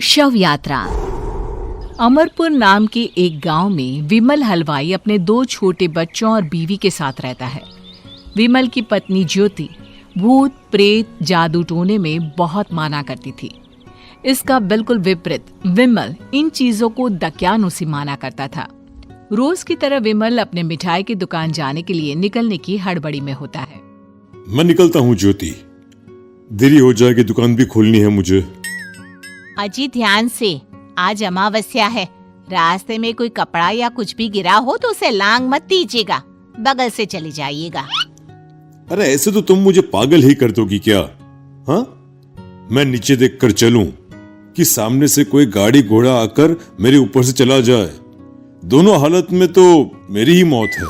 शव यात्रा। अमरपुर नाम के एक गांव में विमल हलवाई अपने 2 छोटे बच्चों और बीवी के साथ रहता है। विमल की पत्नी ज्योति भूत प्रेत जादू टोने में बहुत माना करती थी। इसका बिल्कुल विपरीत विमल इन चीजों को दक्यानुसी माना करता था। रोज की तरह विमल अपने मिठाई की दुकान जाने के लिए निकलने की हड़बड़ी में होता है। मैं निकलता हूँ ज्योति, देरी हो जाएगी, दुकान भी खोलनी है मुझे। अजी ध्यान से, आज अमावस्या है। रास्ते में कोई कपड़ा या कुछ भी गिरा हो तो उसे लांग मत दीजिएगा, बगल से चली जाइएगा। अरे ऐसे तो तुम मुझे पागल ही कर दोगी क्या? हाँ, मैं नीचे देखकर चलूं कि सामने से कोई गाड़ी घोड़ा आकर मेरे ऊपर से चला जाए? दोनों हालत में तो मेरी ही मौत है।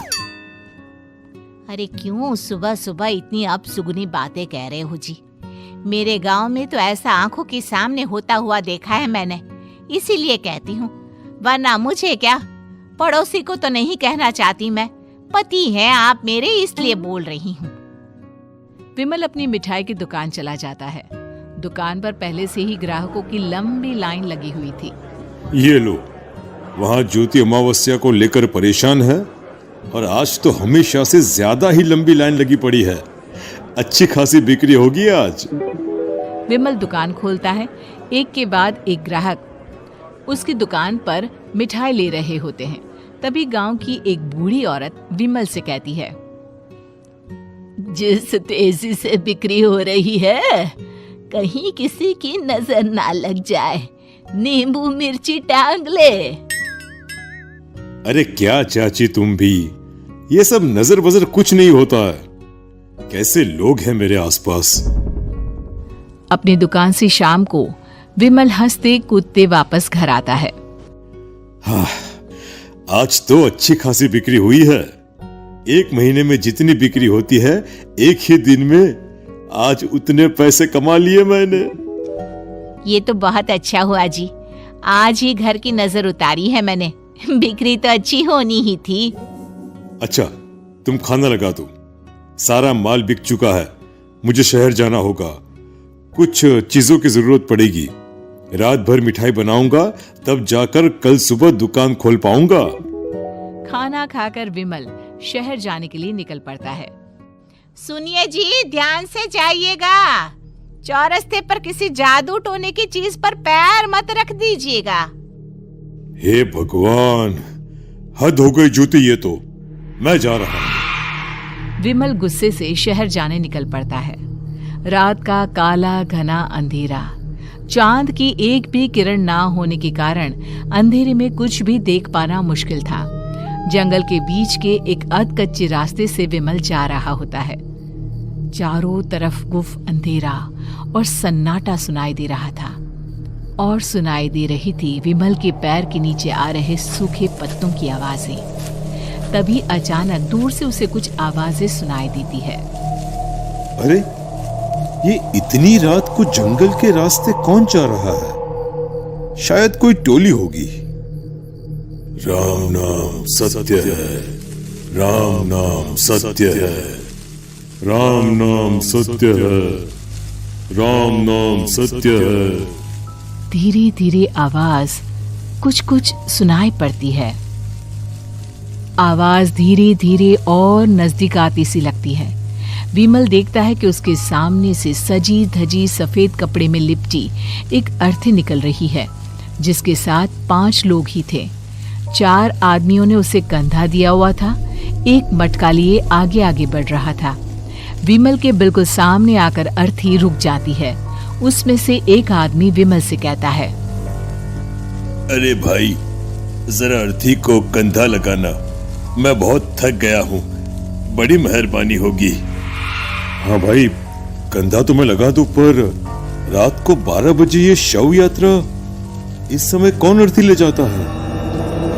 अरे क्यों सुबह सुबह इतनी अपसुगनी बातें कह रहे हो जी? मेरे गांव में तो ऐसा आंखों के सामने होता हुआ देखा है मैंने, इसीलिए कहती हूँ, वरना मुझे क्या, पड़ोसी को तो नहीं कहना चाहती मैं। पति हैं आप मेरे, इसलिए बोल रही हूँ। विमल अपनी मिठाई की दुकान चला जाता है। दुकान पर पहले से ही ग्राहकों की लंबी लाइन लगी हुई थी। ये लो, वहाँ ज्योति अमावस्या को लेकर परेशान है और आज तो हमेशा से ज्यादा ही लंबी लाइन लगी पड़ी है। अच्छी खासी बिक्री होगी आज। विमल दुकान खोलता है। एक के बाद एक ग्राहक उसकी दुकान पर मिठाई ले रहे होते हैं। तभी गांव की एक बूढ़ी औरत विमल से कहती है, जिस तेजी से बिक्री हो रही है, कहीं किसी की नजर ना लग जाए, नींबू मिर्ची टांग ले। अरे क्या चाची तुम भी, ये सब नजर बजर कुछ नहीं होता है। कैसे लोग हैं मेरे आसपास। अपनी दुकान से शाम को विमल हंसते कूदते वापस घर आता है। हाँ, आज तो अच्छी खासी बिक्री हुई है। एक महीने में जितनी बिक्री होती है, एक ही दिन में आज उतने पैसे कमा लिए मैंने। ये तो बहुत अच्छा हुआ जी, आज ही घर की नजर उतारी है मैंने। बिक्री तो अच्छी होनी ही थी। अच्छा, तुम खाना लगा दो, सारा माल बिक चुका है। मुझे शहर जाना होगा, कुछ चीजों की जरूरत पड़ेगी। रात भर मिठाई बनाऊंगा, तब जाकर कल सुबह दुकान खोल पाऊंगा। खाना खाकर विमल शहर जाने के लिए निकल पड़ता है। सुनिए जी, ध्यान से जाइएगा। चौरस्ते पर किसी जादू टोने की चीज पर पैर मत रख दीजिएगा। हे भगवान, हद हो गई ज्योति, ये तो मैं जा रहा हूं। विमल गुस्से से शहर जाने निकल पड़ता है। रात का काला घना अंधेरा, चांद की एक भी किरण ना होने के कारण अंधेरे में कुछ भी देख पाना मुश्किल था। जंगल के बीच के एक अधकच्चे रास्ते से विमल जा रहा होता है। चारों तरफ गुफ अंधेरा और सन्नाटा सुनाई दे रहा था, और सुनाई दे रही थी विमल के पैर के नीचे आ रहे सूखे पत्तों की आवाजें। तभी अचानक दूर से उसे कुछ आवाजें सुनाई देती है। अरे, ये इतनी रात को जंगल के रास्ते कौन जा रहा है? शायद कोई टोली होगी। राम नाम सत्य है, राम नाम सत्य है, राम नाम सत्य है, राम नाम सत्य है। धीरे धीरे आवाज कुछ कुछ सुनाई पड़ती है। आवाज धीरे धीरे और नजदीक आती सी लगती है। विमल देखता है कि उसके सामने से सजी धजी सफेद कपड़े में लिपटी एक अर्थी निकल रही है, जिसके साथ 5 लोग ही थे। 4 आदमियों ने उसे कंधा दिया हुआ था। एक मटका लिए आगे आगे बढ़ रहा था। विमल के बिल्कुल सामने आकर अर्थी रुक जाती है। उसमें से एक आदमी विमल से कहता है, अरे भाई, जरा अर्थी को कंधा लगाना, मैं बहुत थक गया हूँ, बड़ी मेहरबानी होगी। हाँ भाई, कंधा तो मैं लगा दूं, पर रात को 12 बजे ये शव यात्रा, इस समय कौन अर्थी ले जाता है?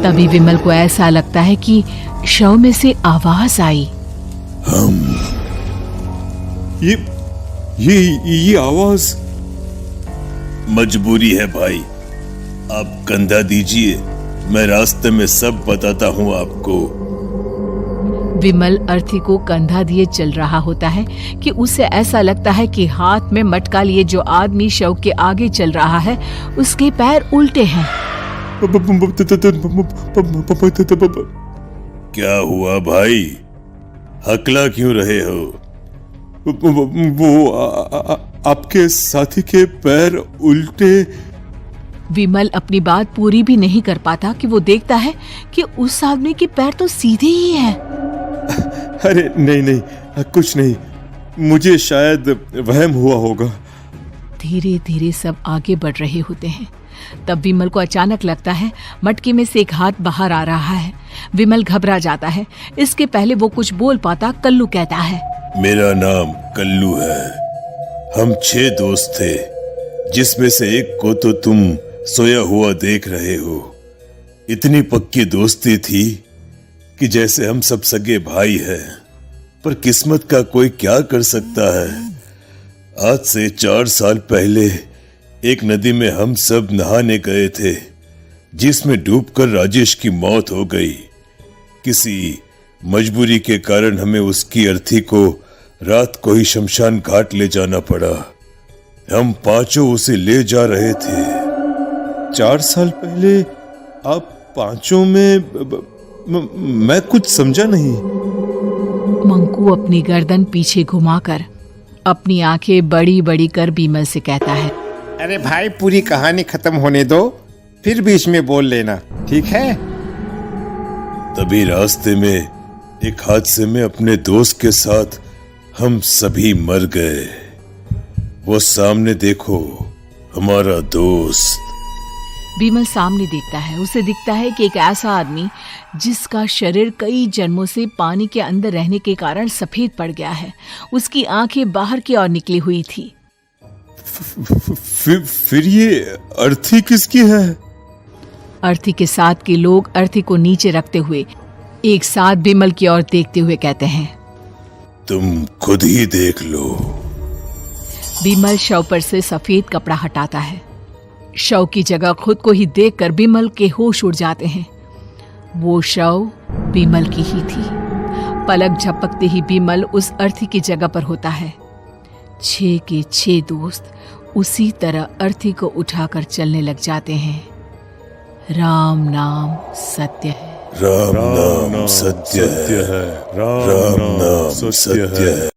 तभी विमल को ऐसा लगता है कि शव में से आवाज आई, ये आवाज। मजबूरी है भाई, आप कंधा दीजिए, मैं रास्ते में सब बताता हूँ आपको। विमल अर्थी को कंधा दिए चल रहा होता है कि उसे ऐसा लगता है कि हाथ में मटका लिए जो आदमी शव के आगे चल रहा है उसके पैर उल्टे हैं। क्या हुआ भाई, हकला क्यों रहे हो? वो आपके साथी के पैर उल्टे। विमल अपनी बात पूरी भी नहीं कर पाता कि वो देखता है कि उस आदमी के पैर तो सीधे ही हैं। अरे नहीं, कुछ नहीं, मुझे शायद वहम हुआ होगा। धीरे धीरे सब आगे बढ़ रहे होते हैं। तब विमल को अचानक लगता है मटके में से एक हाथ बाहर आ रहा है। विमल घबरा जाता है। इसके पहले वो कुछ बोल पाता, कल्लू कहता है, मेरा नाम कल्लू है। हम 6 दोस्त थे, जिसमें से एक को तो तुम सोया हुआ देख रहे हो। इतनी पक्की दोस्ती थी कि जैसे हम सब सगे भाई हैं। पर किस्मत का कोई क्या कर सकता है। आज से 4 साल पहले एक नदी में हम सब नहाने गए थे, जिसमें डूबकर राजेश की मौत हो गई। किसी मजबूरी के कारण हमें उसकी अर्थी को रात को ही शमशान घाट ले जाना पड़ा। हम 5 उसे ले जा रहे थे। 4 साल पहले आप 5 में मैं कुछ समझा नहीं। मंकू अपनी गर्दन पीछे घुमाकर अपनी आंखें बड़ी बड़ी कर विमल से कहता है, अरे भाई, पूरी कहानी खत्म होने दो, फिर बीच में बोल लेना, ठीक है? तभी रास्ते में एक हादसे में अपने दोस्त के साथ हम सभी मर गए। वो सामने देखो, हमारा दोस्त। विमल सामने देखता है। उसे दिखता है कि एक ऐसा आदमी जिसका शरीर कई जन्मों से पानी के अंदर रहने के कारण सफेद पड़ गया है। उसकी आंखें बाहर की ओर निकली हुई थी। फिर ये अर्थी किसकी है? अर्थी के साथ के लोग अर्थी को नीचे रखते हुए एक साथ विमल की ओर देखते हुए कहते हैं, तुम खुद ही देख लो। विमल शव पर से सफेद कपड़ा हटाता है। शव की जगह खुद को ही देखकर विमल के होश उड़ जाते हैं। वो शव विमल की ही थी। पलक झपकते ही विमल उस अर्थी की जगह पर होता है। 6 के 6 दोस्त उसी तरह अर्थी को उठाकर चलने लग जाते हैं। राम नाम सत्य है। राम नाम सत्य है। राम नाम सत्य है।